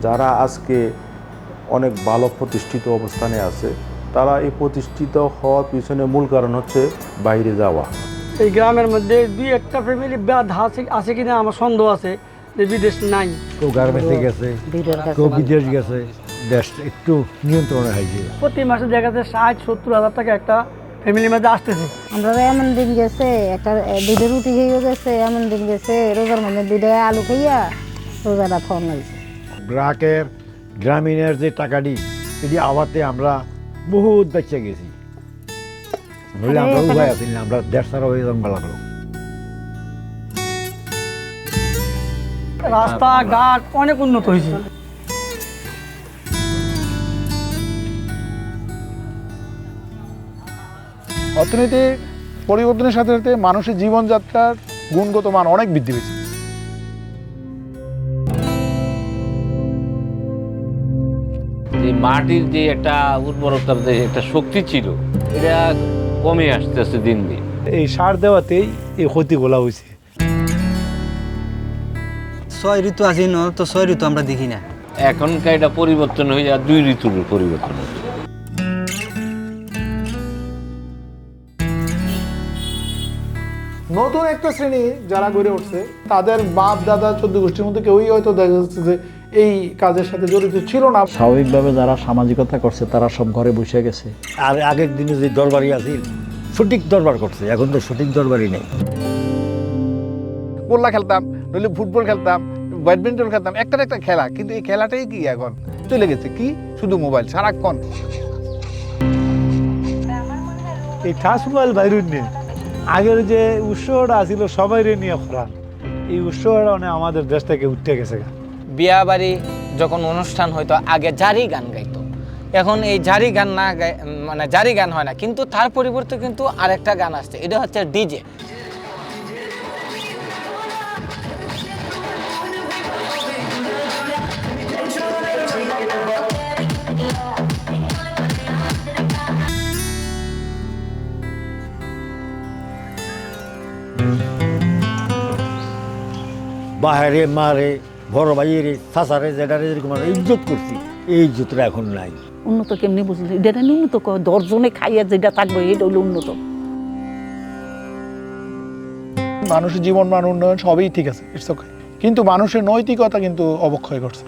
যারা আজকে অনেক ভালো প্রতিষ্ঠিত অবস্থানে আছে, তারা এই প্রতিষ্ঠিত হওয়ার পিছনে মূল কারণ হচ্ছে বাইরে যাওয়া। এই গ্রামের মধ্যে দুই একটা ফ্যামিলি আছে কিনা আমার সন্দেহ আছে যে বিদেশ নাই। কেউ গার্মেন্টসে গেছে, কেউ বিদেশ গেছে, দেশ একটু নিয়ন্ত্রণে হয়েছে। প্রতি মাসে দেখা যাচ্ছে 60-70 হাজার টাকা একটা ফ্যামিলির মধ্যে আসতেছে। আমরা এমন দিন গেছে একটা দুধের রুটি খেয়েও গেছে, এমন দিন গেছে রোজার মধ্যে 2 টাকা আলু খাইয়া রোজাটা ফোন হয়েছে। গ্রাহকের গ্রামীণের যে টাকাটি এটি আবাতে আমরা বহুত বেঁচে গেছি। নইলে আমরা উপায় আছি না, আমরা দেশ ছাড়া হয়ে যান বেলা করো। রাস্তাঘাট অনেক উন্নত হয়েছে। অর্থনীতির পরিবর্তনের সাথে সাথে মানুষের জীবনযাত্রার গুণগত মান অনেক বৃদ্ধি পেয়েছে। যে মাটির যে একটা উর্বরতার যে একটা শক্তি ছিল, এটা কমে আসতেছে দিন দিন। এই সার দেওয়াতেই এই ক্ষতিগুলা হয়েছে। 6 ঋতু আছে না, তো 6 ঋতু আমরা দেখি না। এখনকার এটা পরিবর্তন হয়ে যায় 2 ঋতুর পরিবর্তন হচ্ছে। নতুন একটা শ্রেণী যারা গড়ে উঠছে, তাদের বাপ দাদা 14 গোষ্ঠীর মধ্যে কেউই হয়তো দেখা যাচ্ছে যে এই কাজের সাথে জড়িত ছিল না। স্বাভাবিকভাবে যারা সামাজিকতা করছে তারা সব ঘরে বসে গেছে। আর আগের দিনে যে দরবারি আছে সঠিক দরবার করছে, এখন তো সঠিক দরবারই নেই। গোল্লা খেলতাম, নইলে ফুটবল খেলতাম, ব্যাডমিন্টন খেলতাম, একটা খেলা, কিন্তু এই খেলাটাই কি এখন চলে গেছে, কি শুধু মোবাইল সারাক্ষণ। এই ঠাস মোবাইল বাইরে নিয়ে আগের যে উৎসবটা আছিল সবাই নিয়ে করা, এই উৎসবটা মানে আমাদের দেশ থেকে উঠতে গেছে। বিয়া বাড়ি যখন অনুষ্ঠান হইতো আগে জারি গান গাইতো, এখন এই জারি গান না মানে জারি গান হয় না, কিন্তু তার পরিবর্তে কিন্তু আরেকটা গান আসছে, এটা হচ্ছে ডিজে। বাহারে মারে বড় ভাইয়েরে চাচারে যেটারে যেরকম আমরা ইজ্জত করছি, এই ইজ্জতটা এখন নাই। উন্নত কেমনি বুঝলি? এটা উন্নত 10 জনে খাইয়া যেটা থাকবে এটা হলো উন্নত। মানুষের জীবন মান উন্নয়ন সবই ঠিক আছে, ইটস ওকে, কিন্তু মানুষের নৈতিকতা কিন্তু অবক্ষয় করছে।